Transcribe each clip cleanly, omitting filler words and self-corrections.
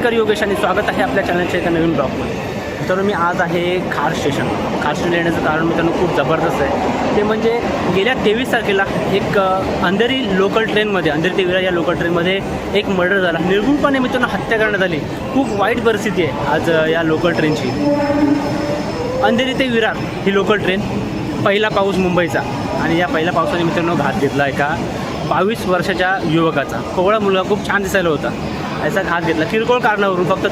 पणेकर योगेश आणि स्वागत आहे आपल्या चॅनलच्या एका नवीन ब्लॉगमध्ये. तर मी आज आहे खार स्टेशन येण्याचं कारण मित्रांनो खूप जबरदस्त आहे. ते म्हणजे गेल्या 23 तारखेला एक अंधेरी लोकल ट्रेनमध्ये, अंधेरी ते विरार या लोकल ट्रेनमध्ये एक मर्डर झाला. निर्गुणपणे मित्रांनो हत्या करण्यात आली. खूप वाईट परिस्थिती आहे आज या लोकल ट्रेनची. अंधेरी ते विरार ही लोकल ट्रेन, पहिला पाऊस मुंबईचा, आणि या पहिल्या पावसाने मित्रांनो घात घेतला एका 22 वर्षाच्या युवकाचा. कोवळा मुलगा, खूप छान दिसायला होता, याचा घात घेतला किरकोळ कारणावरून. फक्त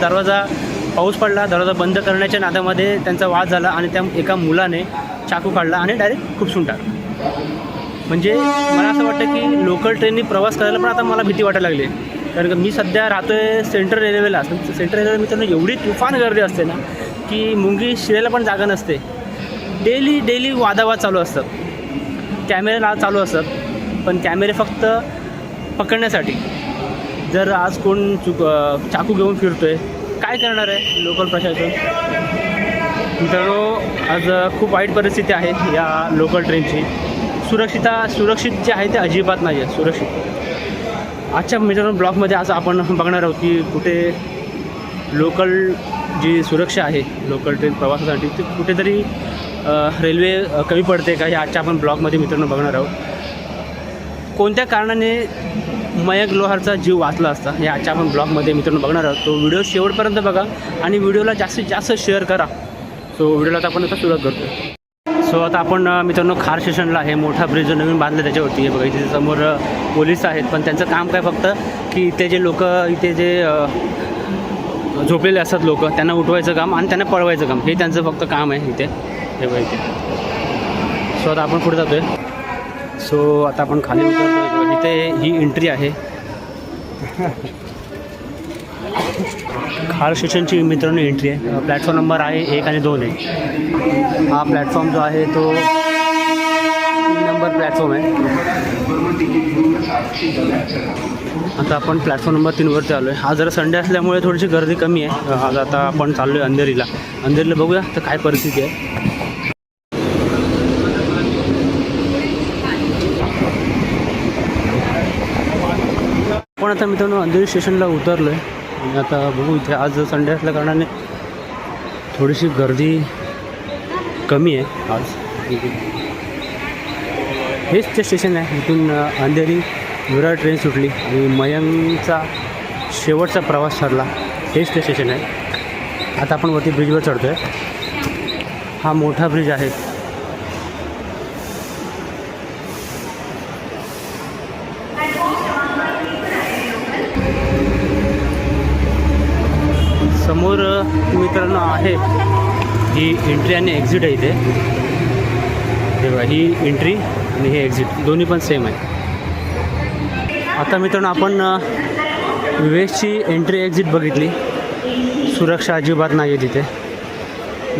पाऊस पडला, दरवाजा बंद करण्याच्या नादामध्ये त्यांचा वाद झाला आणि त्या एका मुलाने चाकू काढला आणि डायरेक्ट खुपसून टाकला. म्हणजे मला असं वाटतं की लोकल ट्रेननी प्रवास करायला पण आता मला भीती वाटायला लागली. कारण मी सध्या राहतो आहे सेंट्रल रेल्वेला. सेंट्रल रेल्वे मित्रांनो एवढी तुफान गर्दी असते ना की मुंगी शिरायला पण जागा नसते. डेली वादावाद चालू असतात, कॅमेरे चालू असतात, पण कॅमेरे फक्त पकडण्यासाठी. जर आज कोण चाकू घेऊन फिरतो आहे, काय करणार आहे लोकल प्रशासन? मित्रांनो आज खूप वाईट परिस्थिती आहे या लोकल ट्रेनची. सुरक्षित जे आहे ते अजिबात नाही आहे सुरक्षित. आजच्या मित्रांनो ब्लॉगमध्ये आज आपण बघणार आहोत की कुठे लोकल जी सुरक्षा आहे लोकल ट्रेन प्रवासासाठी ते कुठेतरी रेल्वे कमी पडते का, हे आजच्या आपण ब्लॉगमध्ये मित्रांनो बघणार आहोत. कोणत्या कारणाने मयंक लोहारचा जीव वाचला असता हे आजच्या आपण ब्लॉगमध्ये मित्रांनो बघणार आहोत. तो व्हिडिओ शेवटपर्यंत बघा आणि व्हिडिओला जास्तीत जास्त शेअर करा. सो व्हिडिओला आता आपण आता सुरुवात करतो. सो आता आपण मित्रांनो खार स्टेशनला आहे. मोठा ब्रिज जो नवीन बांधला त्याच्यावरती हे बघा. इथे समोर पोलीस आहेत, पण त्यांचं काम काय फक्त की इथे जे लोक इथे जे झोपलेले असतात लोक, त्यांना उठवायचं काम आणि त्यांना पळवायचं काम, हे त्यांचं फक्त काम आहे इथे. हे बघा इथे. सो आता आपण पुढे जातो आहे. सो आता आपण खाली उतरतो. इथे ही एंट्री आहे खार स्टेशनची मित्रांनो एंट्री आहे. प्लॅटफॉर्म नंबर आहे 1 आणि 2 आहे. हा प्लॅटफॉर्म जो आहे तो 3 नंबर प्लॅटफॉर्म आहे. आता आपण प्लॅटफॉर्म नंबर 3वरती आलो आहे. आज जरा संडे असल्यामुळे थोडीशी गर्दी कमी आहे. आज आता आपण चाललो आहे अंधेरीला बघूया तर काय परिस्थिती आहे. आपण आता मित्रांनो अंधेरी स्टेशनला उतरलो आहे आणि आता बघू. इथे आज संडे असल्या कारणाने थोडीशी गर्दी कमी आहे आज. हेच ते स्टेशन आहे. इथून अंधेरी विरार ट्रेन सुटली आणि मयंकचा शेवटचा प्रवास ठरला. हेच ते स्टेशन आहे. आता आपण वरती ब्रिजवर चढतो आहे. हा मोठा ब्रिज आहे. समोर मित्रांनो आहे ही एंट्री आणि एक्झिट आहे इथे. तेव्हा ही एंट्री आणि हे एक्झिट दोन्ही पण सेम आहे. आता मित्रांनो आपण वेस्टची एंट्री एक्झिट बघितली. सुरक्षा अजिबात नाही आहे तिथे.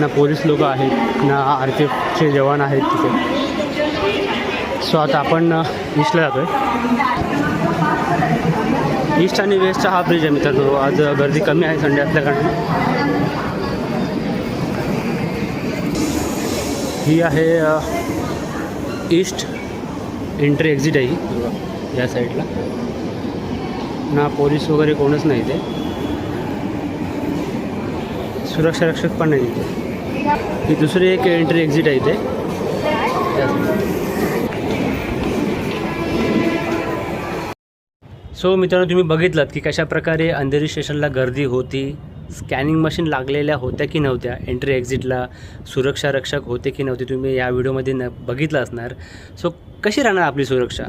ना पोलीस लोक आहेत ना RPFचे जवान आहेत तिथे. सो आता आपण ईस्टला जातो आहे. ईस्ट आणि वेस्टचा हा ब्रिज आहे मित्रांनो. आज गर्दी कमी आहे संडे असल्या कारणाने. ही आहे ईस्ट एंट्री एक्झिट आहे ही. या साईडला ना पोलीस वगैरे कोणच नाही ते. सुरक्षा रक्षक पण नाही तिथे. ही दुसरी एक एंट्री एक्झिट आहे इथे. सो मित्रांनो तुम्ही बघितलात की कशाप्रकारे अंधेरी स्टेशनला गर्दी होती. स्कॅनिंग मशीन लागलेल्या होत्या की नव्हत्या, एंट्री एक्झिटला सुरक्षा रक्षक होते की नव्हते, तुम्ही या व्हिडिओमध्ये बघितलं असणार. सो कशी राहणार आपली सुरक्षा,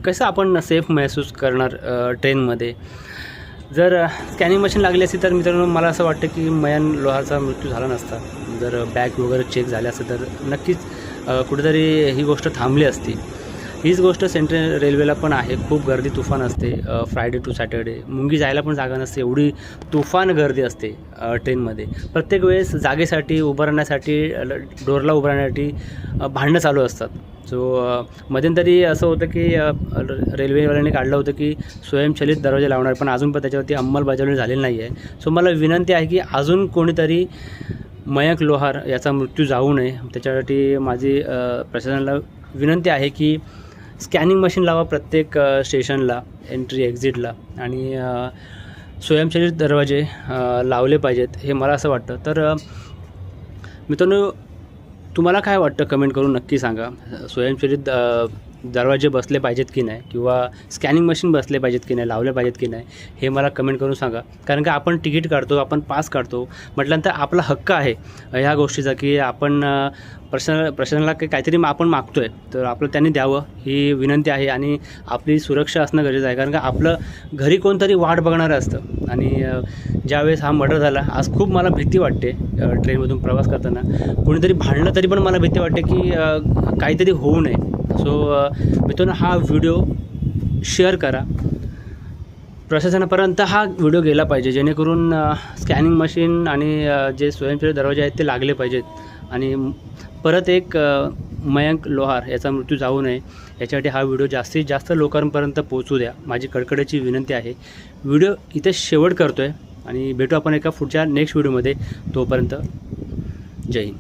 कसं आपण सेफ महसूस करणार ट्रेनमध्ये. जर स्कॅनिंग मशीन लागली असती तर मित्रांनो मला असं वाटतं की मयंक लोहारचा मृत्यू झाला नसता. जर बॅग वगैरे चेक झाले असतं तर नक्कीच कुठेतरी ही गोष्ट थांबली असती. हीच गोष्ट सेंट्रल रेल्वेला पण आहे. खूप गर्दी तुफान असते. फ्रायडे टू सॅटर्डे मुंगी जायला पण जागा नसते, एवढी तुफान गर्दी असते ट्रेनमध्ये. प्रत्येक वेळेस जागेसाठी उभं राहण्यासाठी, डोरला उभं राहण्यासाठी भांडणं चालू असतात. सो मध्यंतरी असं होतं की रेल्वेवाल्यांनी काढलं होतं की स्वयंचलित दरवाजे लावणार, पण अजून पण त्याच्यावरती अंमलबजावणी झालेली नाही आहे. सो मला विनंती आहे की अजून कोणीतरी मयंक लोहार याचा मृत्यू जाऊ नये. त्याच्यासाठी माझी प्रशासनाला विनंती आहे की स्कॅनिंग मशीन लावा प्रत्येक स्टेशनला, एंट्री एक्झिटला, आणि स्वयंचलित दरवाजे लावले पाहिजेत हे मला असं वाटतं. तर मित्रांनो, तुम्हाला काय वाटतं कमेंट करून नक्की सांगा. स्वयंचलित दरवाजे बसले पाहिजेत की नाही, किंवा स्कॅनिंग मशीन बसले पाहिजेत की नाही, लावले पाहिजेत की नाही, हे मला कमेंट करून सांगा. कारण की आपण तिकीट काढतो, आपण पास काढतो म्हटल्यानंतर आपला हक्क आहे ह्या गोष्टीचा, की आपण प्रशासनाला काहीतरी आपण मागतो आहे, तर आपलं त्यांनी द्यावं ही विनंती आहे. आणि आपली सुरक्षा असणं गरजेचं आहे, कारण का आपलं घरी कोणतरी वाट बघणारं असतं. आणि ज्यावेळेस हा मर्डर झाला, आज खूप मला भीती वाटते. ट्रेनमधून प्रवास करताना कोणीतरी भांडलं तरी पण मला भीती वाटते की काहीतरी होऊ नये. सो मित्रांनो, हा व्हिडिओ शेअर करा. प्रशासनापर्यंत हा व्हिडिओ गेला पाहिजे, जेणेकरून स्कॅनिंग मशीन आणि जे स्वयंचलित दरवाजे आहेत ते लागले पाहिजेत. आणि परत एक मयंक लोहार याचा मृत्यू जाऊ नये याच्यासाठी हा व्हिडिओ जास्तीत जास्त लोकांपर्यंत पोहोचू द्या, माझी कडकडीची विनंती आहे. व्हिडिओ इथे शेवट करतो आहे आणि भेटू आपण एका पुढच्या नेक्स्ट व्हिडिओमध्ये. तोपर्यंत जय हिंद.